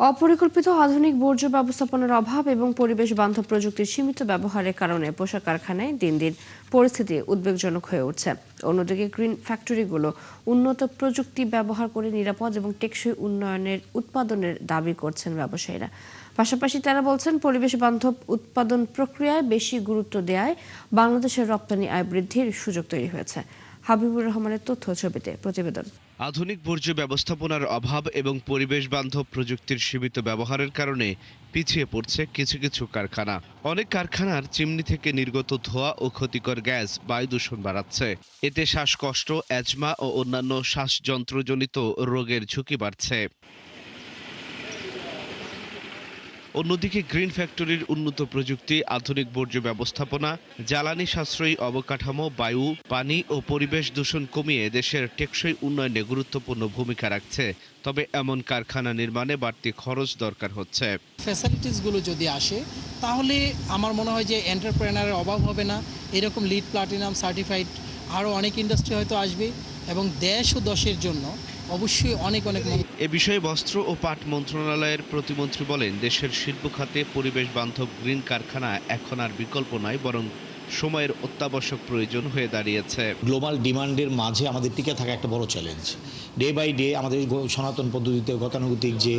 অপরিকল্পিত আধুনিক বর্জ্য ব্যবস্থাপনার অভাব এবং পরিবেশ বান্ধব প্রযুক্তির সীমিত ব্যবহারের কারণে পোশাক কারখানায় দিন দিন পরিস্থিতি উদ্বেগজনক হয়ে উঠছে। অন্যদিকে গ্রিন ফ্যাক্টরিগুলো উন্নত প্রযুক্তি ব্যবহার করে নিরাপদ এবং টেকসই উৎপাদনের দাবি করছেন ব্যবসায়ীরা। পাশাপাশি তারা বলছেন, পরিবেশ বান্ধব উৎপাদন প্রক্রিয়ায় বেশি গুরুত্ব দেওয়ায় বাংলাদেশের রপ্তানি আয় বৃদ্ধির সুযোগ তৈরি হয়েছে। হাবিবুর রহমানের তথ্য ছবিতে প্রতিবেদন। আধুনিক বর্জ্য ব্যবস্থাপনার অভাব এবং পরিবেশ বান্ধব প্রযুক্তির সীমিত ব্যবহারের কারণে পিছিয়ে পড়ছে কিছু কিছু কারখানা। অনেক কারখানার চিমনি থেকে নির্গত ধোঁয়া ও ক্ষতিকর গ্যাস বায়ু দূষণ বাড়াচ্ছে। এতে শ্বাসকষ্ট, অ্যাজমা ও অন্যান্য শ্বাসযন্ত্রজনিত রোগের ঝুঁকি বাড়ছে। অন্যদিকে গ্রিন ফ্যাক্টরির উন্নত প্রযুক্তি, আধুনিক বর্জ্য ব্যবস্থাপনা, জ্বালানি সাশ্রয়ী অবকাঠামো, বায়ু, পানি ও পরিবেশ দূষণ কমিয়ে দেশের টেকসই উন্নয়নে গুরুত্বপূর্ণ ভূমিকা রাখছে। তবে এমন কারখানা নির্মাণে বাড়তি খরচ দরকার হচ্ছে। ফ্যাসিলিটিসগুলো যদি আসে তাহলে আমার মনে হয় যে এন্টারপ্রেনারের অভাব হবে না। এরকম লিড প্লাটিনাম সার্টিফাইড আরও অনেক ইন্ডাস্ট্রি হয়তো আসবে এবং দেশ ও দশের জন্য অবশ্যই অনেক এ বিষয়ে বস্ত্র ও পাট মন্ত্রণালয়ের প্রতিমন্ত্রী বলেন, দেশের শিল্প খাতে পরিবেশ বান্ধব গ্রিন কারখানা এখন আর বিকল্প নয়, বরং সময়ের অত্যাবশ্যক প্রয়োজন হয়ে দাঁড়িয়েছে। গ্লোবাল ডিমান্ডের মাঝে আমাদের টিকে থাকা একটা বড় চ্যালেঞ্জ। ডে বাই ডে আমাদের সনাতন পদ্ধতিতে গতানুগতিক যে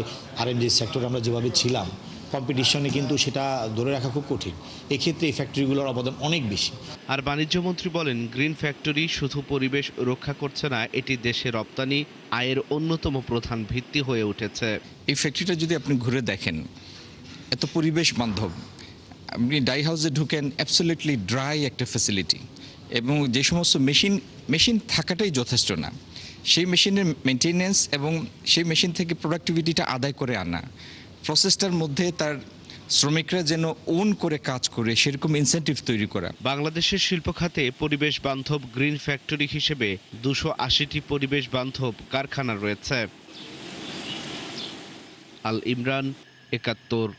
R&D সেক্টরে আমরা যেভাবে ছিলাম, কম্পিটিশনে কিন্তু সেটা ধরে রাখা খুব কঠিন। এক্ষেত্রে এই ফ্যাক্টরিগুলোর অবদান অনেক বেশি। আর বাণিজ্যমন্ত্রী বলেন, গ্রিন ফ্যাক্টরি শুধু পরিবেশ রক্ষা করছে না, এটি দেশের রপ্তানি আয়ের অন্যতম প্রধান ভিত্তি হয়ে উঠেছে। এই ফ্যাক্টরিটা যদি আপনি ঘুরে দেখেন, এত পরিবেশ বান্ধব। আপনি ডাই হাউসে ঢুকেন, অ্যাবসলিউটলি ড্রাই একটা ফ্যাসিলিটি, এবং যে সমস্ত মেশিন থাকাটাই যথেষ্ট না, সেই মেশিনের মেনটেনেন্স এবং সেই মেশিন থেকে প্রোডাক্টিভিটিটা আদায় করে আনা, প্রসেসটার মধ্যে তার শ্রমিকরা যেন ওন করে কাজ করে সেরকম ইনসেন্টিভ তৈরি করা। বাংলাদেশের শিল্প খাতে পরিবেশ বান্ধব গ্রিন ফ্যাক্টরি হিসেবে 280টি পরিবেশ বান্ধব কারখানা রয়েছে। আল ইমরান, ৭১।